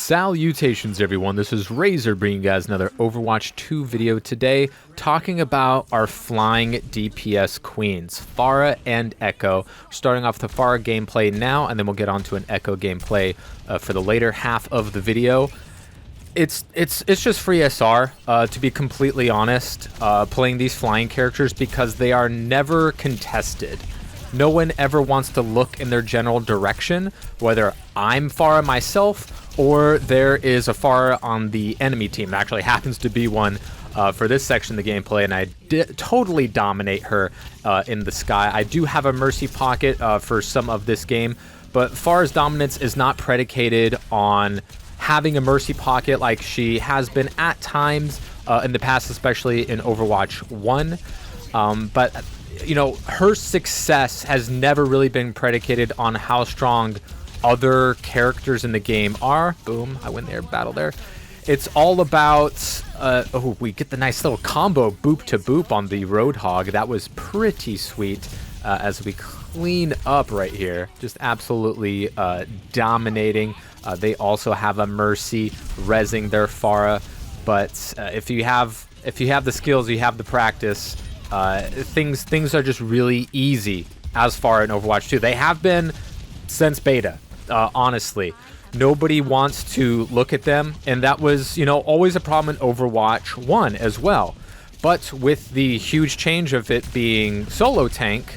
Salutations everyone, this is Razor bringing you guys another Overwatch 2 video today, talking about our flying DPS queens, Pharah and Echo. Starting off the Pharah gameplay now, and then we'll get on to an Echo gameplay for the later half of the video. It's just free SR, to be completely honest, playing these flying characters because they are never contested. No one ever wants to look in their general direction, whether I'm Pharah myself or there is a Pharah on the enemy team. There actually happens to be one for this section of the gameplay, and I totally dominate her in the sky. I do have a Mercy Pocket for some of this game, but Pharah's dominance is not predicated on having a Mercy Pocket like she has been at times in the past, especially in Overwatch 1. But you know, her success has never really been predicated on how strong other characters in the game are. Boom, I win their battle there. It's all about, oh, we get the nice little combo boop to boop on the Roadhog. That was pretty sweet as we clean up right here. Just absolutely dominating. They also have a Mercy rezzing their Pharah, but if you have the skills, you have the practice, things are just really easy as far in Overwatch 2. They have been since beta, honestly. Nobody wants to look at them, and that was, you know, always a problem in Overwatch 1 as well. But with the huge change of it being solo tank,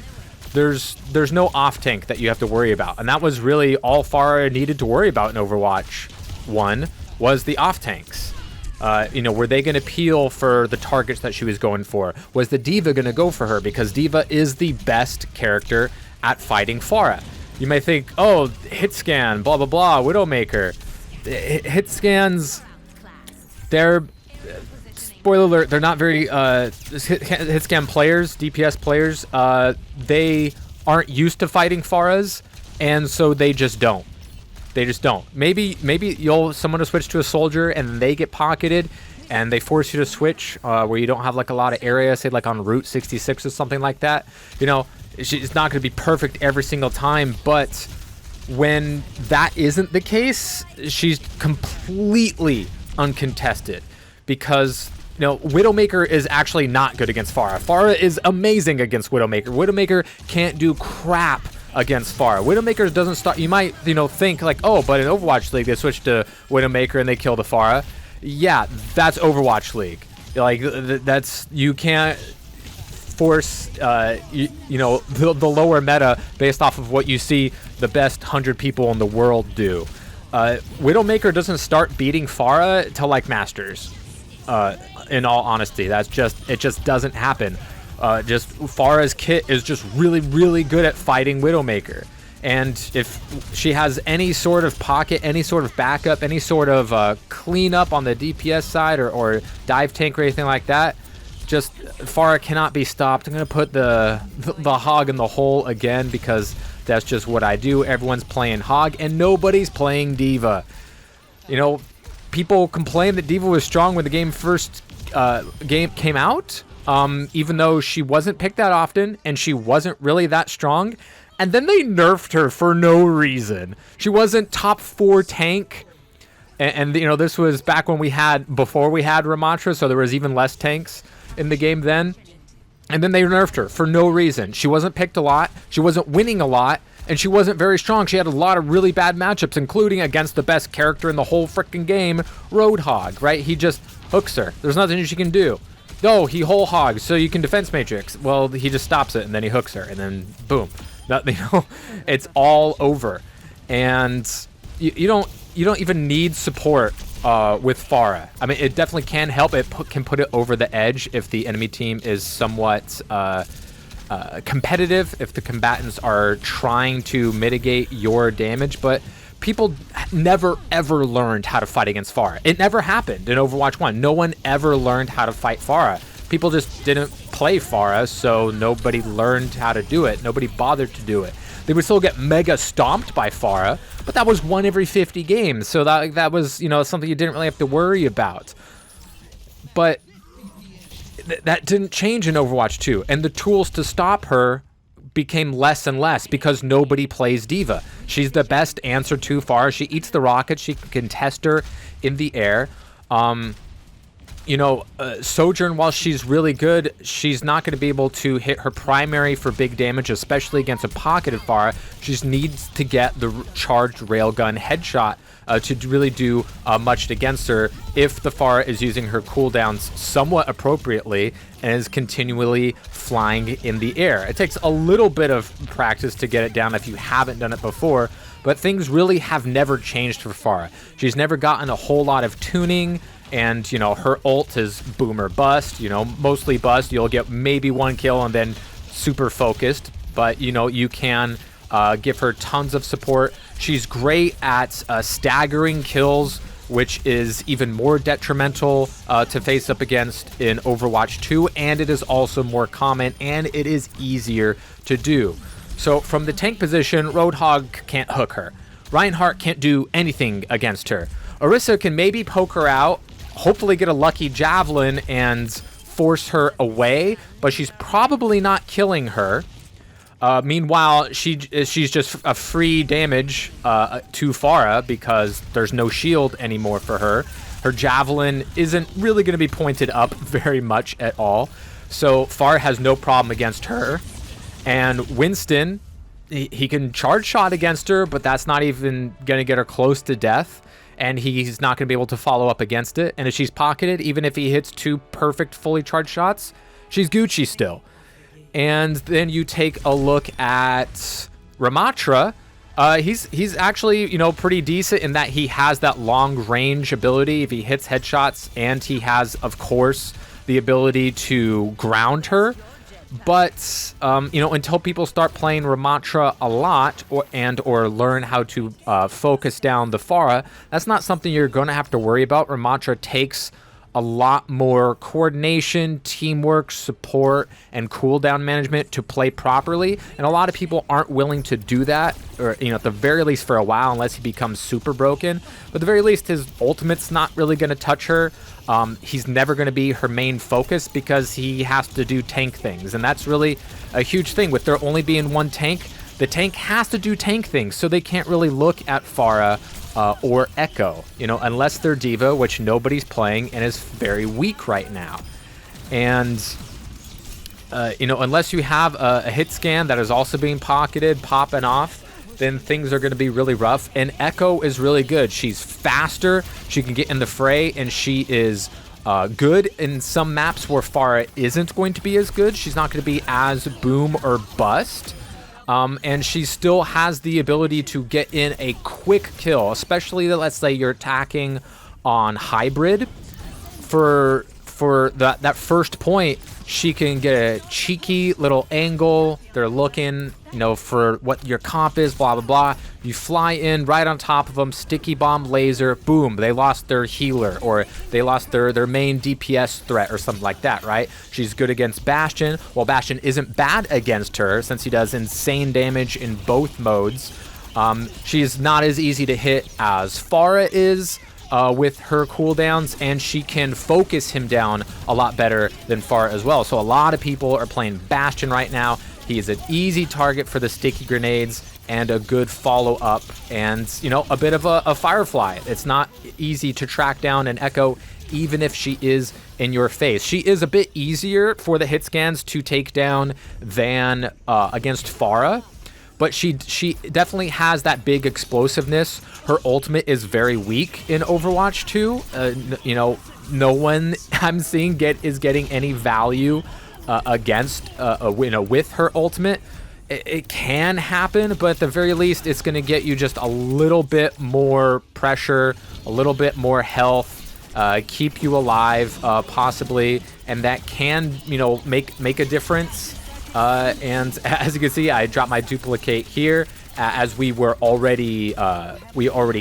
there's no off tank that you have to worry about, and that was really all Pharah needed to worry about in Overwatch 1 was the off tanks. You know, were they going to peel for the targets that she was going for? Was the D.Va going to go for her? Because D.Va is the best character at fighting Pharah. You may think, oh, hit scan, blah, blah, blah, Widowmaker. Hit scans, they're, spoiler alert, they're not very, hit scan players, DPS players, they aren't used to fighting Pharahs, and so they just don't. They just don't. Maybe someone will switch to a soldier and they get pocketed and they force you to switch where you don't have like a lot of area, say like on Route 66 or something like that. You know, it's not going to be perfect every single time, but when that isn't the case, she's completely uncontested because, you know, Widowmaker is actually not good against Pharah. Pharah is amazing against Widowmaker. Widowmaker can't do crap against Pharah. Widowmaker doesn't start. You might, you know, think like, oh, but in Overwatch League they switched to Widowmaker and they kill the Pharah. Yeah, that's Overwatch League. Like that's, you can't force you know, the lower meta based off of what you see the best 100 people in the world do. Widowmaker doesn't start beating Pharah till like Masters. In all honesty, it just doesn't happen. Just Pharah's kit is just really, really good at fighting Widowmaker. And if she has any sort of pocket, any sort of backup, any sort of cleanup on the DPS side or dive tank or anything like that, just Pharah cannot be stopped. I'm going to put the hog in the hole again because that's just what I do. Everyone's playing hog and nobody's playing D.Va. You know, people complain that D.Va was strong when the game first came out. Even though she wasn't picked that often and she wasn't really that strong, and then they nerfed her for no reason. She wasn't top 4 tank, and you know, this was back when before we had Ramattra, so there was even less tanks in the game then, and then they nerfed her for no reason. She wasn't picked a lot, she wasn't winning a lot, and she wasn't very strong. She had a lot of really bad matchups, including against the best character in the whole freaking game, Roadhog, right? He just hooks her. There's nothing she can do. No, he whole hogs, so you can defense matrix. Well, he just stops it, and then he hooks her, and then boom. You know, it's all over. And you don't even need support with Pharah. I mean, it definitely can help. It can put it over the edge if the enemy team is somewhat competitive, if the combatants are trying to mitigate your damage, but people never ever learned how to fight against Pharah. It never happened in Overwatch 1. No one ever learned how to fight Pharah. People just didn't play Pharah, so nobody learned how to do it. Nobody bothered to do it. They would still get mega stomped by Pharah, but that was 1 every 50 games, so that was, you know, something you didn't really have to worry about. But that didn't change in Overwatch 2, and the tools to stop her became less and less because nobody plays D.Va. She's the best answer to Pharah. She eats the rockets. She can contest her in the air. You know, Sojourn, while she's really good, she's not going to be able to hit her primary for big damage, especially against a pocketed Pharah. She just needs to get the charged railgun headshot to really do much against her if the Pharah is using her cooldowns somewhat appropriately and is continually flying in the air. It takes a little bit of practice to get it down if you haven't done it before, but things really have never changed for Pharah. She's never gotten a whole lot of tuning, and, you know, her ult is boom or bust, you know, mostly bust. You'll get maybe one kill and then super focused, but, you know, you can give her tons of support. She's great at staggering kills, which is even more detrimental to face up against in Overwatch 2, and it is also more common, and it is easier to do. So from the tank position, Roadhog can't hook her. Reinhardt can't do anything against her. Orisa can maybe poke her out, hopefully get a lucky javelin and force her away, but she's probably not killing her. Meanwhile, she's just a free damage to Pharah because there's no shield anymore for her. Her javelin isn't really going to be pointed up very much at all, so Pharah has no problem against her. And Winston, he can charge shot against her, but that's not even going to get her close to death. And he's not going to be able to follow up against it. And if she's pocketed, even if he hits 2 perfect fully charged shots, she's Gucci still. And then you take a look at Ramatra. He's actually, you know, pretty decent in that he has that long range ability if he hits headshots, and he has, of course, the ability to ground her. But, you know, until people start playing Ramatra a lot or learn how to focus down the Pharah, that's not something you're going to have to worry about. Ramatra takes a lot more coordination, teamwork, support, and cooldown management to play properly. And a lot of people aren't willing to do that, or, you know, at the very least for a while, unless he becomes super broken. But at the very least, his ultimate's not really going to touch her. He's never going to be her main focus because he has to do tank things. And that's really a huge thing. With there only being one tank, the tank has to do tank things. So they can't really look at Pharah or Echo, you know, unless they're D.Va, which nobody's playing and is very weak right now. And, you know, unless you have a hit scan that is also being pocketed, popping off, then things are going to be really rough. And Echo is really good. She's faster, she can get in the fray, and she is good in some maps where Pharah isn't going to be as good. She's not going to be as boom or bust. And she still has the ability to get in a quick kill, especially, let's say you're attacking on hybrid. For that first point, she can get a cheeky little angle. They're looking, you know, for what your comp is, blah, blah, blah. You fly in right on top of them, sticky bomb laser, boom, they lost their healer, or they lost their main DPS threat or something like that, right? She's good against Bastion. Well, Bastion isn't bad against her since he does insane damage in both modes. She's not as easy to hit as Pharah is with her cooldowns, and she can focus him down a lot better than Pharah as well. So a lot of people are playing Bastion right now. He is an easy target for the sticky grenades and a good follow-up, and, you know, a bit of a Firefly. It's not easy to track down an Echo, even if she is in your face. She is a bit easier for the hit scans to take down than against Pharah, but she definitely has that big explosiveness. Her ultimate is very weak in Overwatch 2. You know, no one I'm seeing is getting any value against you know, with her ultimate. It can happen, but at the very least, it's going to get you just a little bit more pressure, a little bit more health, keep you alive, possibly, and that can, you know, make a difference. And as you can see, I dropped my duplicate here, as we already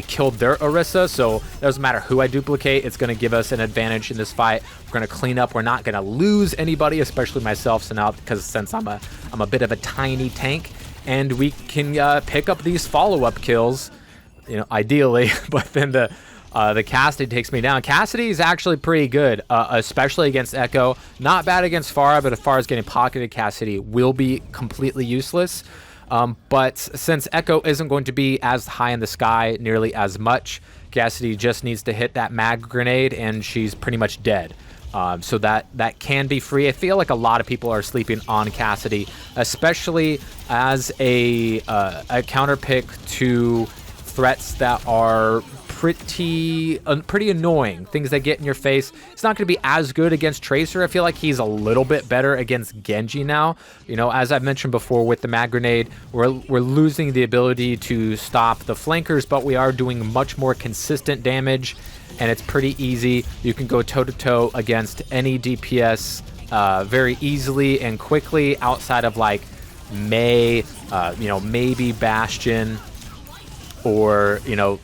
killed their Orisa, so it doesn't matter who I duplicate, it's going to give us an advantage in this fight. We're going to clean up. We're not going to lose anybody, especially myself, so now, because since I'm a bit of a tiny tank, and we can pick up these follow-up kills, you know, ideally. But then the The Cassidy takes me down. Cassidy is actually pretty good, especially against Echo. Not bad against Pharah, but as far as getting pocketed, Cassidy will be completely useless. But since Echo isn't going to be as high in the sky nearly as much, Cassidy just needs to hit that mag grenade and she's pretty much dead. So that can be free. I feel like a lot of people are sleeping on Cassidy, especially as a counter pick to threats that are pretty annoying, things that get in your face. It's not going to be as good against Tracer. I feel like he's a little bit better against Genji now. You know, as I've mentioned before with the mag grenade, we're losing the ability to stop the flankers, but we are doing much more consistent damage, and it's pretty easy. You can go toe-to-toe against any DPS very easily and quickly outside of like Mei, you know, maybe Bastion, or, you know,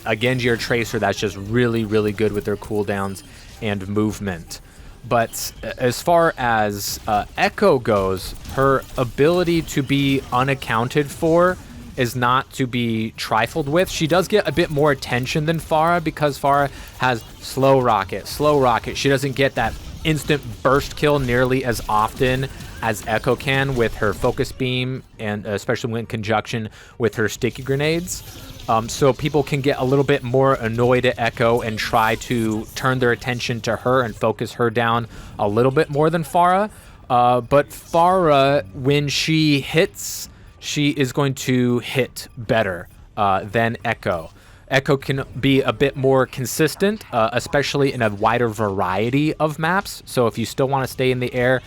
a Genji or Tracer that's just really, really good with their cooldowns and movement. But as far as Echo goes, her ability to be unaccounted for is not to be trifled with. She does get a bit more attention than Pharah because Pharah has slow rocket. She doesn't get that instant burst kill nearly as often as Echo can with her focus beam, and especially when in conjunction with her sticky grenades. So people can get a little bit more annoyed at Echo and try to turn their attention to her and focus her down a little bit more than Pharah. But Pharah, when she hits, she is going to hit better than Echo. Echo can be a bit more consistent, especially in a wider variety of maps. So if you still want to stay in the air,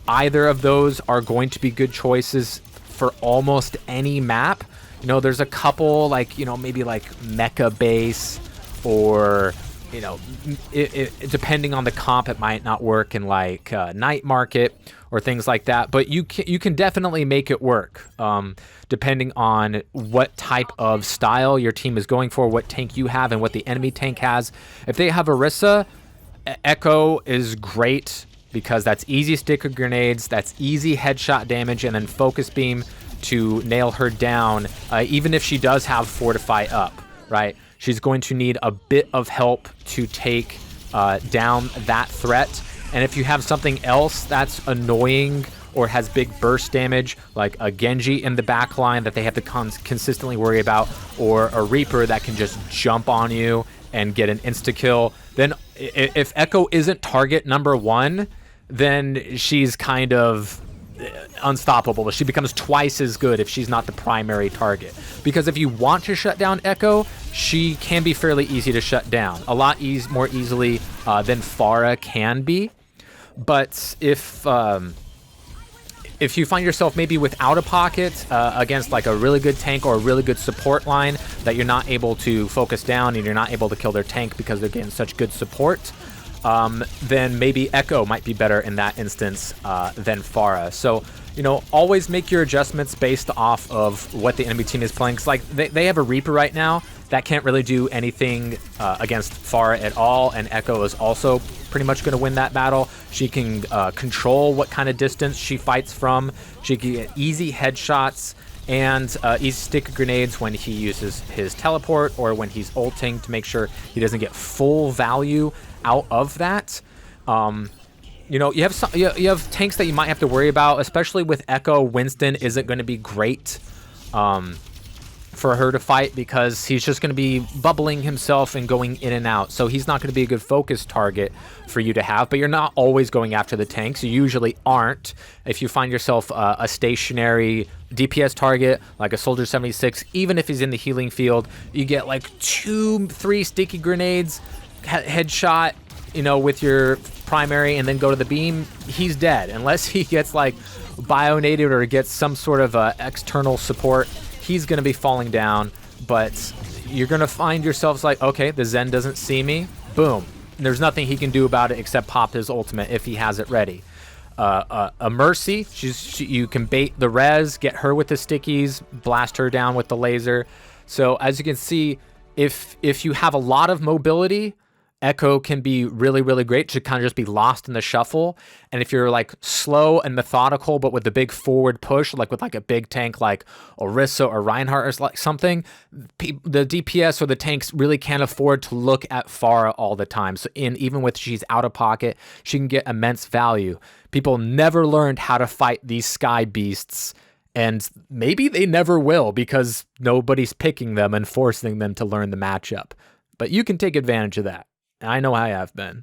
either of those are going to be good choices for almost any map. You know, there's a couple, like, you know, maybe like Mecha Base, or, you know, depending on the comp, it might not work in like Night Market or things like that. But you can definitely make it work, depending on what type of style your team is going for, what tank you have, and what the enemy tank has. If they have Orisa, Echo is great, because that's easy sticker grenades, that's easy headshot damage, and then focus beam to nail her down. Even if she does have Fortify up, right? She's going to need a bit of help to take down that threat. And if you have something else that's annoying or has big burst damage, like a Genji in the back line that they have to consistently worry about, or a Reaper that can just jump on you and get an insta-kill, then if Echo isn't target number one, then she's kind of unstoppable. She becomes twice as good if she's not the primary target. Because if you want to shut down Echo, she can be fairly easy to shut down. A lot more easily than Pharah can be. But if you find yourself maybe without a pocket against like a really good tank or a really good support line that you're not able to focus down, and you're not able to kill their tank because they're getting such good support, then maybe Echo might be better in that instance than Pharah. So, you know, always make your adjustments based off of what the enemy team is playing. Cause like they have a Reaper right now that can't really do anything against Pharah at all, and Echo is also pretty much going to win that battle. She can control what kind of distance she fights from. She can get easy headshots and easy stick grenades when he uses his teleport, or when he's ulting, to make sure he doesn't get full value out of that. You know, you have tanks that you might have to worry about, especially with Echo. Winston isn't going to be great for her to fight, because he's just going to be bubbling himself and going in and out. So he's not going to be a good focus target for you to have. But you're not always going after the tanks. You usually aren't. If you find yourself a stationary DPS target like a Soldier 76, even if he's in the healing field, you get like 2-3 sticky grenades, headshot, you know, with your primary, and then go to the beam, he's dead. Unless he gets like bionated or gets some sort of external support, he's going to be falling down. But you're going to find yourselves like, okay, the Zen doesn't see me. Boom. And there's nothing he can do about it except pop his ultimate if he has it ready. A Mercy, you can bait the res, get her with the stickies, blast her down with the laser. So as you can see, if you have a lot of mobility, Echo can be really, really great to kind of just be lost in the shuffle. And if you're like slow and methodical, but with a big forward push, like with like a big tank like Orisa or Reinhardt or like something, the DPS or the tanks really can't afford to look at Pharah all the time. So even with she's out of pocket, she can get immense value. People never learned how to fight these sky beasts, and maybe they never will because nobody's picking them and forcing them to learn the matchup. But you can take advantage of that. I know I have been.